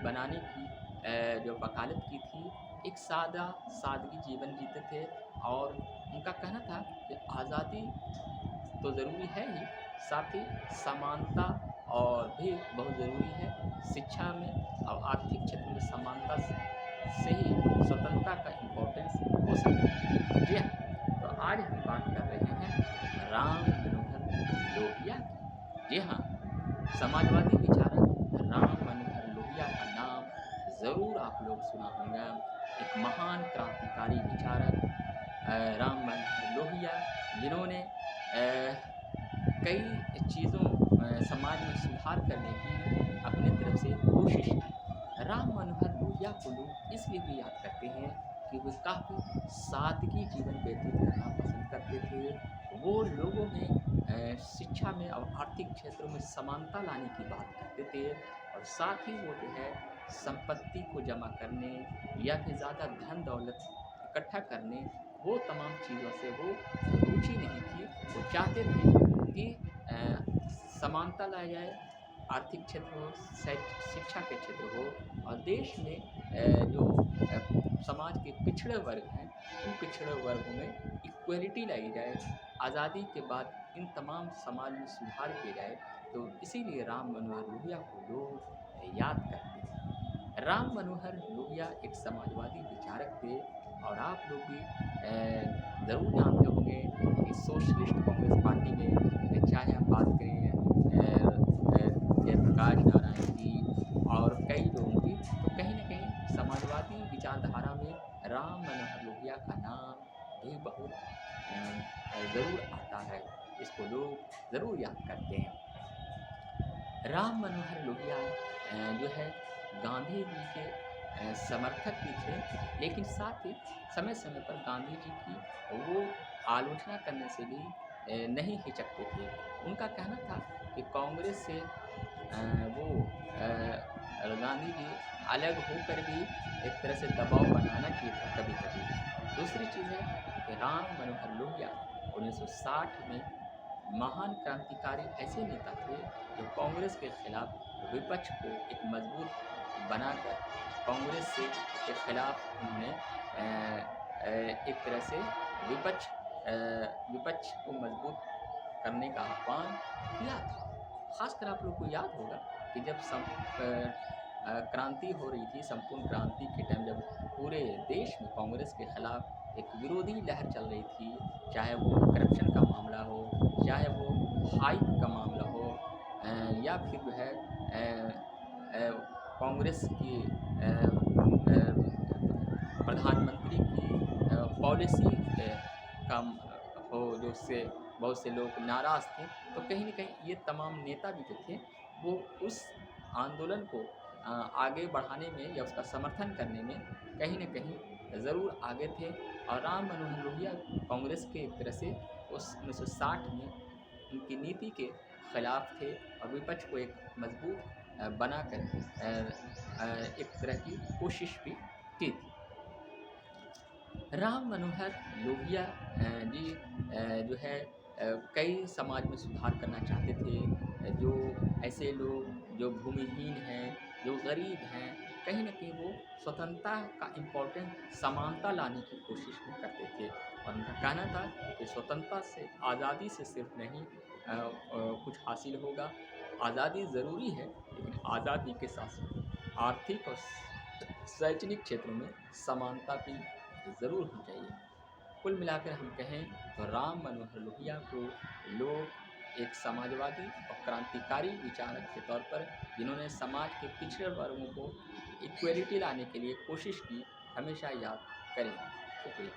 बनाने की जो वकालत की थी। एक सादगी जीवन जीते थे और उनका कहना था कि आज़ादी तो ज़रूरी है ही, साथ ही समानता और भी बहुत ज़रूरी है। शिक्षा में और आर्थिक क्षेत्र में समानता से ही स्वतंत्रता का इम्पोर्टेंस हो सकता है। जी हाँ, तो आज हम बात कर रहे हैं राम मनोहर लोहिया की। जी हाँ, समाजवादी विचारक राम मनोहर लोहिया का नाम ज़रूर आप लोग सुना होगा। एक महान क्रांतिकारी विचारक राम मनोहर लोहिया, जिन्होंने कई चीज़ों समाज में सुधार करने की अपने तरफ से कोशिश की। राम मनोहर लोहिया को लोग इसलिए भी याद करते हैं कि वे काफ़ी सादगी जीवन व्यतीत करना पसंद करते थे। वो लोगों में शिक्षा में और आर्थिक क्षेत्रों में समानता लाने की बात करते थे और साथ ही वो जो है संपत्ति को जमा करने या फिर ज़्यादा धन दौलत इकट्ठा करने, वो तमाम चीज़ों से वो रुचि नहीं थी। वो चाहते थे कि समानता लाई जाए, आर्थिक क्षेत्र हो, शिक्षा के क्षेत्र हो और देश में जो समाज के पिछड़े वर्ग हैं, उन पिछड़े वर्गों में इक्वलिटी लाई जाए। आज़ादी के बाद इन तमाम समाज में सुधार किए जाए, तो इसीलिए राम मनोहर लोहिया को लोग याद करते हैं। राम मनोहर लोहिया एक समाजवादी विचारक थे और आप लोग भी ज़रूर जानते होंगे कि सोशलिस्ट कांग्रेस पार्टी में चाहे हम बात करें जयप्रकाश नारायण की और कई लोगों की, तो कहीं न कहीं समाजवादी विचारधारा में राम मनोहर लोहिया का नाम भी बहुत ज़रूर आता है। इसको लोग ज़रूर याद करते हैं। राम मनोहर लोहिया जो है गांधी जी के समर्थक भी थे, लेकिन साथ ही समय-समय पर गांधी जी की वो आलोचना करने से भी नहीं हिचकते थे। उनका कहना था कि कांग्रेस से वो गांधी जी अलग होकर भी एक तरह से दबाव बनाना चाहिए था कभी-कभी। दूसरी चीज़ है कि राम मनोहर लोहिया 1960 में महान क्रांतिकारी ऐसे नेता थे जो कांग्रेस के खिलाफ विपक्ष को एक मजबूत बनाकर कांग्रेस से के खिलाफ उन्होंने एक तरह से विपक्ष विपक्ष को मजबूत करने का आह्वान किया था। खासकर आप लोग को याद होगा कि जब क्रांति हो रही थी, संपूर्ण क्रांति के टाइम जब पूरे देश में कांग्रेस के खिलाफ एक विरोधी लहर चल रही थी, चाहे वो करप्शन का मामला हो, चाहे वो हाइक का मामला हो या फिर जो है कांग्रेस की प्रधानमंत्री की पॉलिसी कम हो, जो उससे बहुत से लोग नाराज़ थे, तो कहीं न कहीं ये तमाम नेता भी जो थे, वो उस आंदोलन को आगे बढ़ाने में या उसका समर्थन करने में कहीं न कहीं ज़रूर आगे थे और राम मनोहर लोहिया कांग्रेस के एक तरह से उस 1960 में उनकी नीति के खिलाफ थे और विपक्ष को एक मजबूत बनाकर एक तरह की कोशिश भी की थी। राम मनोहर लोहिया जी जो है कई समाज में सुधार करना चाहते थे। जो ऐसे लोग जो भूमिहीन हैं, जो गरीब हैं, कहीं न कहीं वो स्वतंत्रता का इम्पोर्टेंट समानता लाने की कोशिश में करते थे और उनका कहना था कि स्वतंत्रता से, आज़ादी से सिर्फ नहीं कुछ हासिल होगा। आज़ादी ज़रूरी है, लेकिन आज़ादी के साथ-साथ आर्थिक और शैक्षणिक क्षेत्रों में समानता भी ज़रूर होनी चाहिए। कुल मिलाकर हम कहें तो राम मनोहर लोहिया को लोग एक समाजवादी और क्रांतिकारी विचारक के तौर पर, जिन्होंने समाज के पिछड़े वर्गों को इक्वलिटी लाने के लिए कोशिश की, हमेशा याद करेंगे। शुक्रिया।